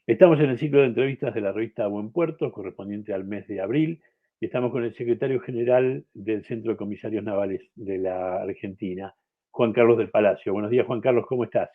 Estamos en el ciclo de entrevistas de la revista Buen Puerto, correspondiente al mes de abril, y estamos con el secretario general del Centro de Comisarios Navales de la Argentina, Juan Carlos del Palacio. Buenos días, Juan Carlos, ¿cómo estás?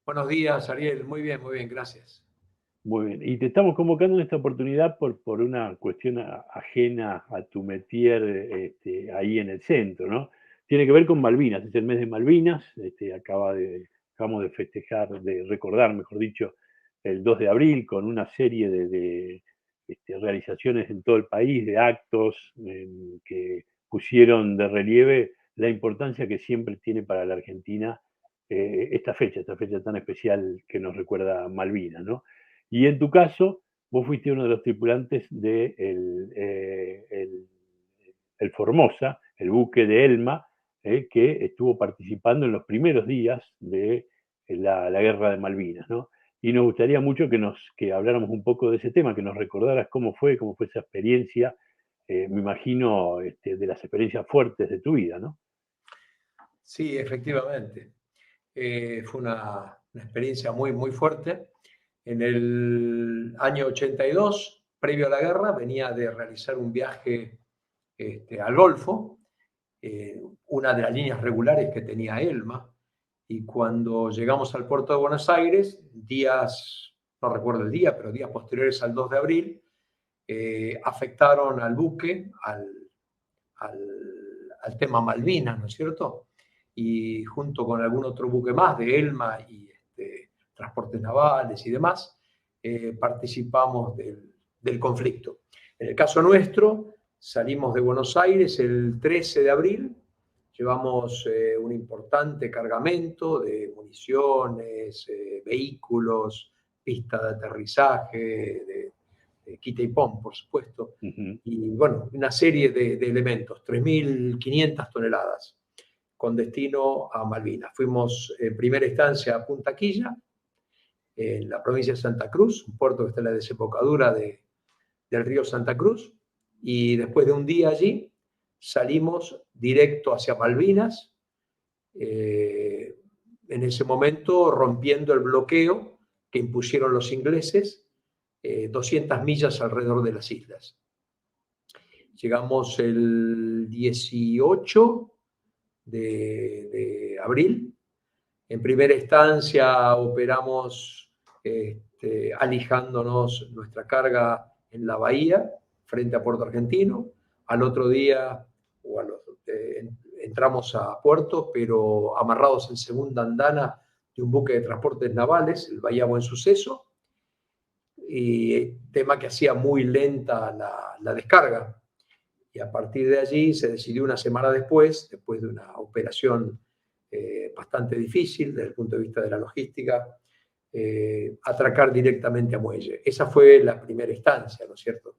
Buenos días, Ariel. Muy bien, gracias. Muy bien. Y te estamos convocando en esta oportunidad por una cuestión ajena a tu métier ahí en el centro, ¿no? Tiene que ver con Malvinas, es el mes de Malvinas, acabamos de festejar, de recordar, mejor dicho, el 2 de abril con una serie de realizaciones en todo el país, de actos que pusieron de relieve la importancia que siempre tiene para la Argentina esta fecha tan especial que nos recuerda Malvinas, ¿no? Y en tu caso, vos fuiste uno de los tripulantes de el Formosa, el buque de Elma, que estuvo participando en los primeros días de la guerra de Malvinas, ¿no? Y nos gustaría mucho que habláramos un poco de ese tema, que nos recordaras cómo fue esa experiencia, me imagino, de las experiencias fuertes de tu vida, ¿no? Sí, efectivamente. Fue una experiencia muy fuerte. En el año 82, previo a la guerra, venía de realizar un viaje al Golfo, una de las líneas regulares que tenía Elma, y cuando llegamos al puerto de Buenos Aires, no recuerdo el día, pero días posteriores al 2 de abril, afectaron al buque, al tema Malvinas, ¿no es cierto? Y junto con algún otro buque más de Elma y transportes navales y demás, participamos del conflicto. En el caso nuestro, salimos de Buenos Aires el 13 de abril, llevamos un importante cargamento de municiones, vehículos, pistas de aterrizaje, de quita y pon, por supuesto, Uh-huh. y bueno, una serie de elementos, 3.500 toneladas, con destino a Malvinas. Fuimos en primera instancia a Punta Quilla, en la provincia de Santa Cruz, un puerto que está en la desembocadura del río Santa Cruz, y después de un día allí salimos directo hacia Malvinas, en ese momento rompiendo el bloqueo que impusieron los ingleses, 200 millas alrededor de las islas. Llegamos el 18 de abril. En primera instancia operamos alijándonos nuestra carga en la bahía, frente a Puerto Argentino. Al otro día entramos a puerto, pero amarrados en segunda andana de un buque de transportes navales, el Bahía Buen Suceso, y tema que hacía muy lenta la descarga. Y a partir de allí se decidió una semana después de una operación bastante difícil desde el punto de vista de la logística, atracar directamente a muelle. Esa fue la primera instancia, ¿no es cierto?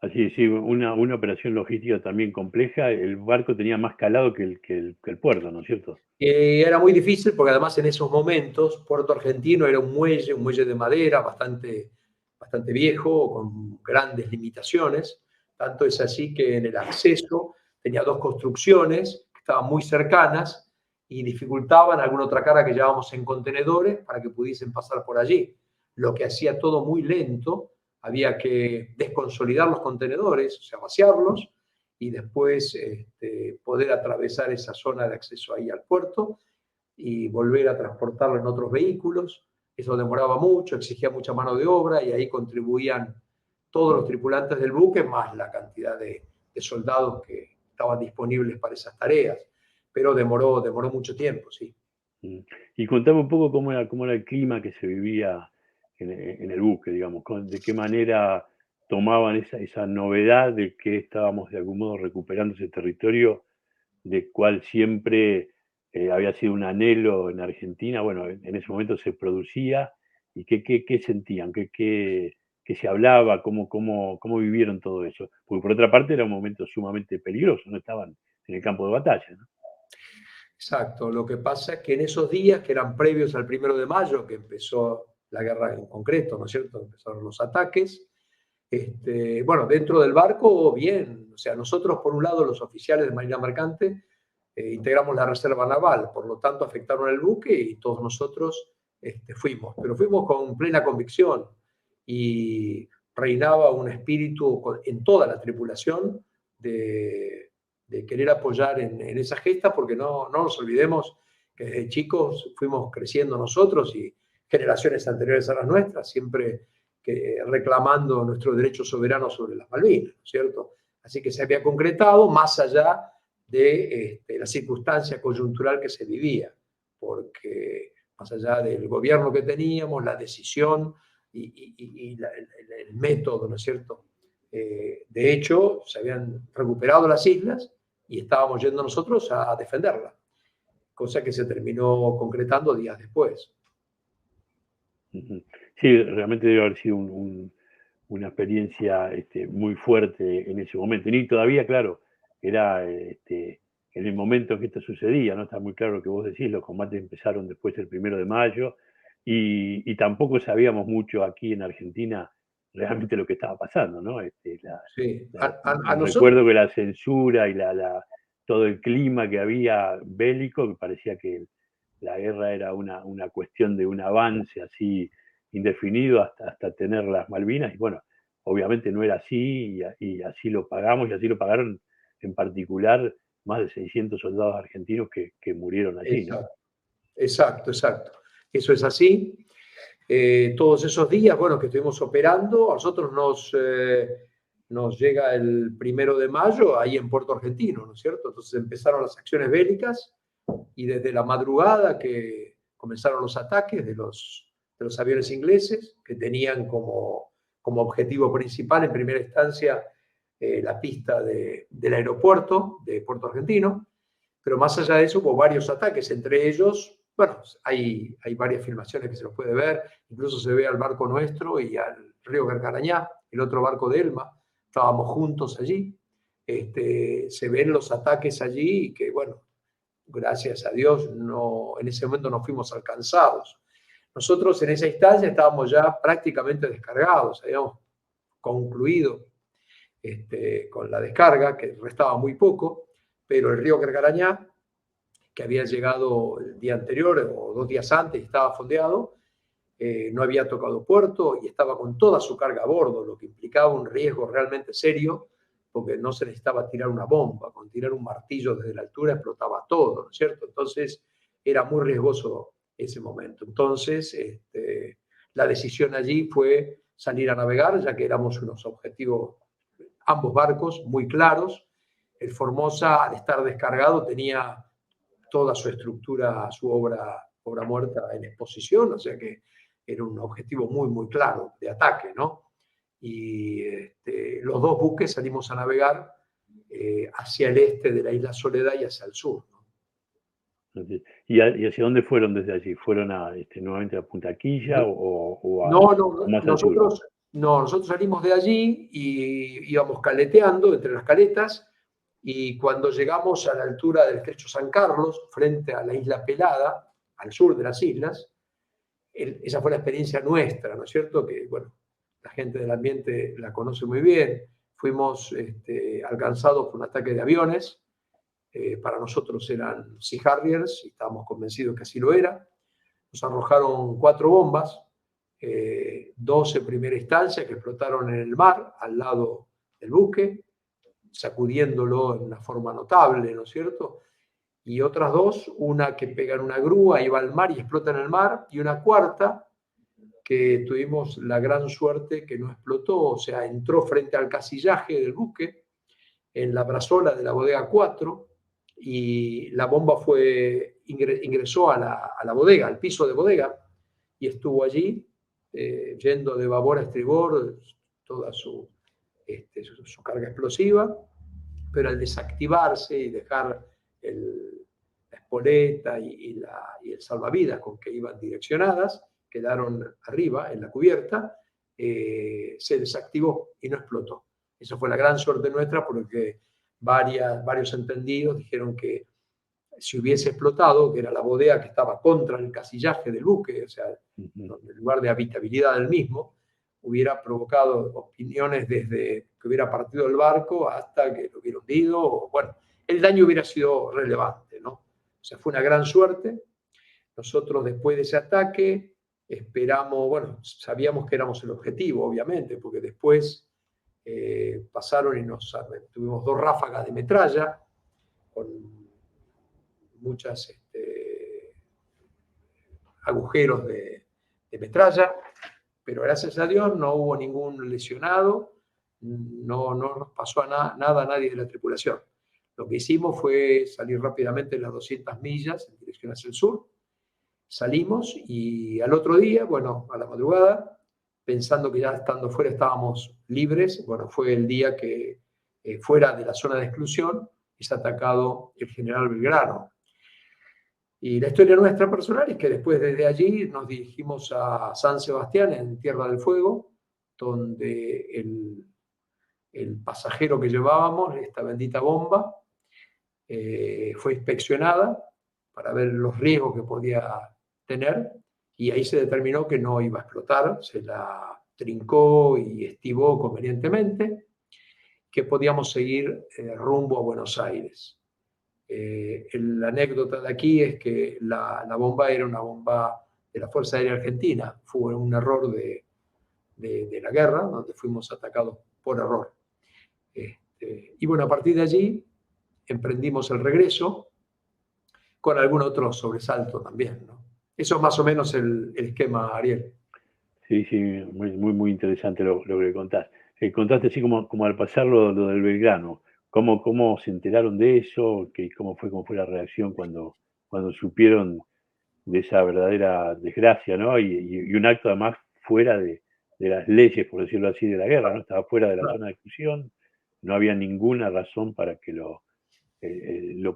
Así es, sí, una operación logística también compleja. El barco tenía más calado que el puerto, ¿no es cierto? Era muy difícil porque además en esos momentos Puerto Argentino era un muelle de madera bastante viejo, con grandes limitaciones. Tanto es así que en el acceso tenía dos construcciones que estaban muy cercanas y dificultaban alguna otra carga que llevábamos en contenedores para que pudiesen pasar por allí. Lo que hacía todo muy lento, había que desconsolidar los contenedores, o sea, vaciarlos, y después poder atravesar esa zona de acceso ahí al puerto y volver a transportarlo en otros vehículos. Eso demoraba mucho, exigía mucha mano de obra y ahí contribuían todos los tripulantes del buque, más la cantidad de soldados que estaban disponibles para esas tareas. Pero demoró mucho tiempo, sí. Y contame un poco cómo era el clima que se vivía en el buque, digamos, de qué manera tomaban esa novedad de que estábamos de algún modo recuperando ese territorio de cual siempre había sido un anhelo en Argentina. Bueno, en ese momento se producía y qué sentían, qué se hablaba, cómo vivieron todo eso. Porque por otra parte era un momento sumamente peligroso, no estaban en el campo de batalla, ¿no? Exacto, lo que pasa es que en esos días que eran previos al 1 de mayo, que empezó la guerra en concreto, ¿no es cierto? Empezaron los ataques. Bueno, dentro del barco, bien, o sea, nosotros por un lado, los oficiales de Marina Mercante, integramos la reserva naval, por lo tanto afectaron el buque y todos nosotros pero fuimos con plena convicción y reinaba un espíritu en toda la tripulación de querer apoyar en esa gesta, porque no nos olvidemos que desde chicos fuimos creciendo nosotros y generaciones anteriores a las nuestras, siempre reclamando nuestro derecho soberano sobre las Malvinas, ¿no es cierto? Así que se había concretado más allá de la circunstancia coyuntural que se vivía, porque más allá del gobierno que teníamos, la decisión y el método, ¿no es cierto? De hecho, se habían recuperado las islas y estábamos yendo nosotros a defenderla, cosa que se terminó concretando días después. Sí, realmente debe haber sido una experiencia muy fuerte en ese momento. Y todavía, claro, era en el momento en que esto sucedía, ¿no? Está muy claro lo que vos decís, los combates empezaron después del 1 de mayo y tampoco sabíamos mucho aquí en Argentina realmente lo que estaba pasando, ¿no? Sí. Recuerdo que la censura y todo el clima que había bélico, que parecía que la guerra era una cuestión de un avance así indefinido hasta tener las Malvinas, y bueno, obviamente no era así, y así lo pagamos, y así lo pagaron en particular más de 600 soldados argentinos que murieron allí, ¿no? Exacto. Eso es así. Todos esos días, bueno, que estuvimos operando, a nosotros nos llega el 1 de mayo ahí en Puerto Argentino, ¿no es cierto? Entonces empezaron las acciones bélicas y desde la madrugada que comenzaron los ataques de los aviones ingleses, que tenían como objetivo principal en primera instancia la pista del aeropuerto de Puerto Argentino, pero más allá de eso hubo varios ataques, entre ellos, bueno, hay varias filmaciones que se los puede ver, incluso se ve al barco nuestro y al río Carcarañá, el otro barco de Elma, estábamos juntos allí, se ven los ataques allí y que, bueno, gracias a Dios, en ese momento no fuimos alcanzados. Nosotros en esa instancia estábamos ya prácticamente descargados, habíamos concluido con la descarga, que restaba muy poco, pero el río Carcarañá, que había llegado el día anterior o 2 días antes y estaba fondeado, no había tocado puerto y estaba con toda su carga a bordo, lo que implicaba un riesgo realmente serio, porque no se necesitaba tirar una bomba, con tirar un martillo desde la altura explotaba todo, ¿no es cierto? Entonces era muy riesgoso ese momento. Entonces la decisión allí fue salir a navegar, ya que éramos unos objetivos, ambos barcos, muy claros. El Formosa, al estar descargado, tenía toda su estructura, su obra muerta en exposición, o sea que era un objetivo muy, muy claro de ataque, ¿no? Y los dos buques salimos a navegar hacia el este de la isla Soledad y hacia el sur, ¿no? ¿Y hacia dónde fueron desde allí? ¿Fueron nuevamente a Punta Quilla o más al sur? Nosotros salimos de allí y íbamos caleteando entre las caletas, y cuando llegamos a la altura del estrecho San Carlos, frente a la isla Pelada, al sur de las islas, esa fue la experiencia nuestra, ¿no es cierto? Que, bueno, la gente del ambiente la conoce muy bien. Fuimos alcanzados por un ataque de aviones. Para nosotros eran Sea Harriers y estábamos convencidos que así lo era. Nos arrojaron 4 bombas, 2 en primera instancia que explotaron en el mar, al lado del buque, sacudiéndolo en una forma notable, ¿no es cierto? Y otras 2, una que pega en una grúa y va al mar y explota en el mar, y una cuarta que tuvimos la gran suerte que no explotó, o sea, entró frente al casillaje del buque, en la brazola de la bodega 4, y la bomba ingresó a la bodega, al piso de bodega, y estuvo allí, yendo de babor a estribor toda su carga explosiva, pero al desactivarse y dejar la espoleta y el salvavidas con que iban direccionadas, quedaron arriba en la cubierta, se desactivó y no explotó. Esa fue la gran suerte nuestra, porque varios entendidos dijeron que si hubiese explotado, que era la bodega que estaba contra el casillaje del buque, o sea, el lugar de habitabilidad del mismo, hubiera provocado opiniones desde que hubiera partido el barco hasta que lo hubiera hundido, o, bueno, el daño hubiera sido relevante, ¿no? O sea, fue una gran suerte. Nosotros, después de ese ataque, esperamos, bueno, sabíamos que éramos el objetivo, obviamente, porque después pasaron y tuvimos 2 ráfagas de metralla con muchas agujeros de metralla, pero gracias a Dios no hubo ningún lesionado, no nos pasó nada a nadie de la tripulación. Lo que hicimos fue salir rápidamente las 200 millas en dirección hacia el sur. Salimos y al otro día, bueno, a la madrugada, pensando que ya estando fuera estábamos libres, bueno, fue el día que fuera de la zona de exclusión es atacado el general Belgrano. Y la historia nuestra personal es que después desde allí nos dirigimos a San Sebastián, en Tierra del Fuego, donde el pasajero que llevábamos, esta bendita bomba, fue inspeccionada para ver los riesgos que podía tener y ahí se determinó que no iba a explotar, se la trincó y estivó convenientemente, que podíamos seguir rumbo a Buenos Aires. La anécdota de aquí es que la bomba era una bomba de la Fuerza Aérea Argentina, fue un error de la guerra, donde fuimos atacados por error. Y bueno, a partir de allí emprendimos el regreso con algún otro sobresalto también, ¿no? Eso es más o menos el esquema, Ariel. Sí, sí, muy interesante lo que contás. Contaste así como al pasar lo del Belgrano, cómo se enteraron de eso, cómo fue la reacción cuando supieron de esa verdadera desgracia, ¿no? Y un acto además fuera de las leyes, por decirlo así, de la guerra, ¿no? Estaba fuera de la zona de exclusión, no había ninguna razón para que lo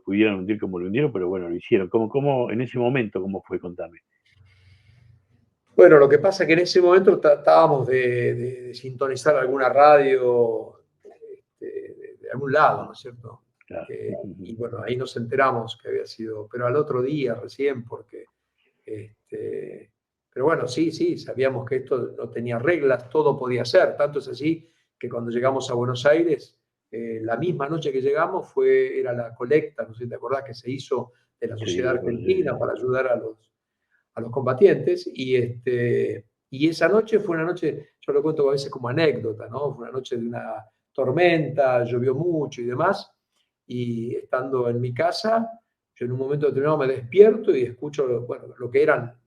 pudieran hundir como lo hundieron, pero bueno, lo hicieron. ¿Cómo en ese momento, cómo fue? Contame. Bueno, lo que pasa es que en ese momento tratábamos de sintonizar alguna radio de algún lado, ¿no es cierto? Claro. Y bueno, ahí nos enteramos que había sido, pero al otro día recién, porque, pero bueno, sí, sabíamos que esto no tenía reglas, todo podía ser, tanto es así que cuando llegamos a Buenos Aires, la misma noche que llegamos era la colecta, no sé si te acordás, que se hizo de la Sí, Sociedad Argentina para ayudar a los combatientes, y esa noche fue una noche, yo lo cuento a veces como anécdota, ¿no? Fue una noche de una tormenta, llovió mucho y demás, y estando en mi casa, yo en un momento determinado me despierto y escucho, bueno, lo que eran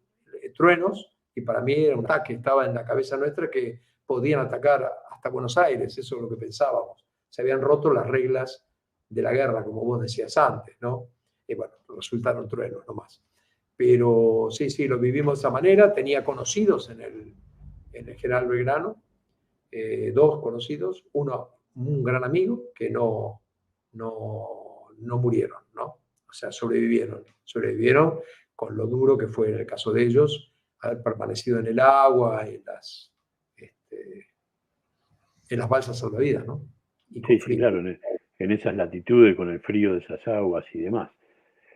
truenos, y para mí era un ataque, estaba en la cabeza nuestra que podían atacar hasta Buenos Aires, eso es lo que pensábamos. Se habían roto las reglas de la guerra, como vos decías antes, ¿no? Y bueno, resultaron truenos nomás. Pero sí, lo vivimos de esa manera. Tenía conocidos en el General Belgrano, 2 conocidos, uno un gran amigo que no murieron, ¿no? O sea, sobrevivieron con lo duro que fue en el caso de ellos, haber permanecido en el agua, en las balsas salvavidas, ¿no? Y con Sí, sí, frío. claro, en esas latitudes, con el frío de esas aguas y demás.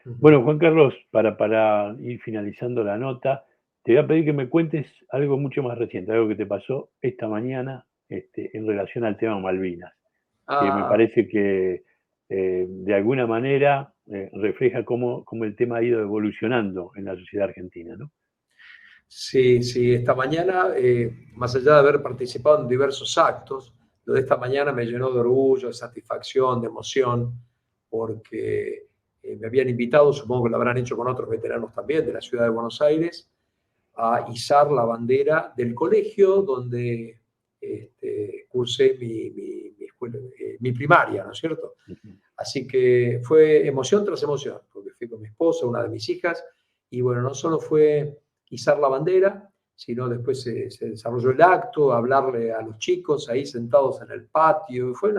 Bueno, Juan Carlos, para ir finalizando la nota, te voy a pedir que me cuentes algo mucho más reciente, algo que te pasó esta mañana en relación al tema Malvinas, que me parece que de alguna manera refleja cómo el tema ha ido evolucionando en la sociedad argentina, ¿no? Sí, esta mañana, más allá de haber participado en diversos actos, lo de esta mañana me llenó de orgullo, de satisfacción, de emoción, porque me habían invitado, supongo que lo habrán hecho con otros veteranos también de la ciudad de Buenos Aires, a izar la bandera del colegio donde cursé mi primaria, ¿no es cierto? Así que fue emoción tras emoción, porque fui con mi esposa, una de mis hijas, y bueno, no solo fue izar la bandera, sino después se desarrolló el acto, hablarle a los chicos ahí sentados en el patio, fue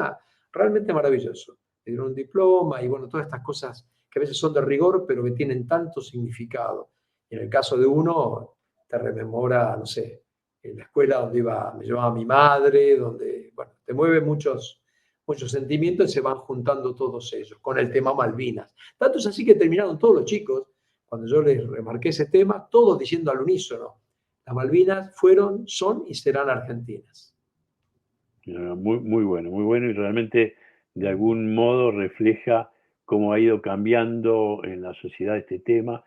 realmente maravilloso. Me dieron un diploma y bueno, todas estas cosas que a veces son de rigor, pero que tienen tanto significado. Y en el caso de uno, te rememora, no sé, en la escuela donde me llevaba mi madre, donde, bueno, te mueve muchos sentimientos y se van juntando todos ellos con el tema Malvinas. Tanto es así que terminaron todos los chicos, cuando yo les remarqué ese tema, todos diciendo al unísono, las Malvinas fueron, son y serán argentinas. Muy bueno y realmente de algún modo refleja cómo ha ido cambiando en la sociedad este tema,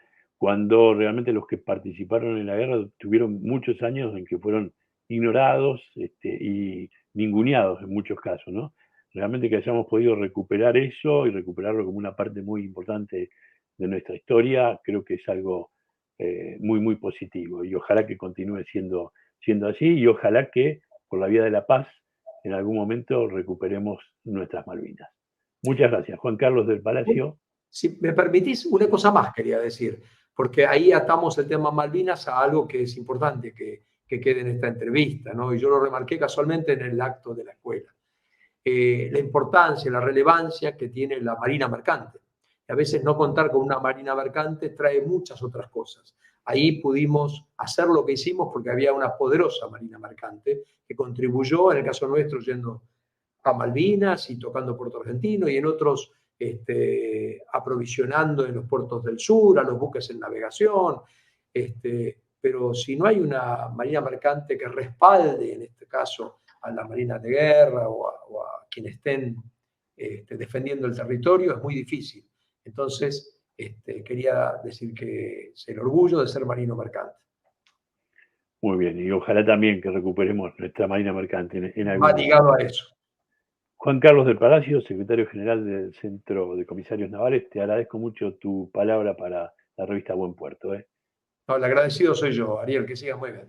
cuando realmente los que participaron en la guerra tuvieron muchos años en que fueron ignorados y ninguneados en muchos casos, ¿no? Realmente que hayamos podido recuperar eso y recuperarlo como una parte muy importante de nuestra historia, creo que es algo muy, muy positivo y ojalá que continúe siendo así y ojalá que por la vía de la paz en algún momento recuperemos nuestras Malvinas. Muchas gracias. Juan Carlos del Palacio. Si me permitís, una cosa más quería decir, porque ahí atamos el tema Malvinas a algo que es importante que quede en esta entrevista, ¿no? Y yo lo remarqué casualmente en el acto de la escuela. La importancia, la relevancia que tiene la marina mercante. Y a veces no contar con una marina mercante trae muchas otras cosas. Ahí pudimos hacer lo que hicimos porque había una poderosa marina mercante que contribuyó, en el caso nuestro, yendo a Malvinas y tocando Puerto Argentino y en otros aprovisionando en los puertos del sur, a los buques en navegación. Pero si no hay una marina mercante que respalde, en este caso, a la marina de guerra o a quienes estén defendiendo el territorio, es muy difícil. Entonces, quería decir que es el orgullo de ser marino mercante. Muy bien, y ojalá también que recuperemos nuestra marina mercante en algún Va momento. ligado a eso. Juan Carlos del Palacio, secretario general del Centro de Comisarios Navales, te agradezco mucho tu palabra para la revista Buen Puerto. No, el agradecido soy yo, Ariel, que sigas muy bien.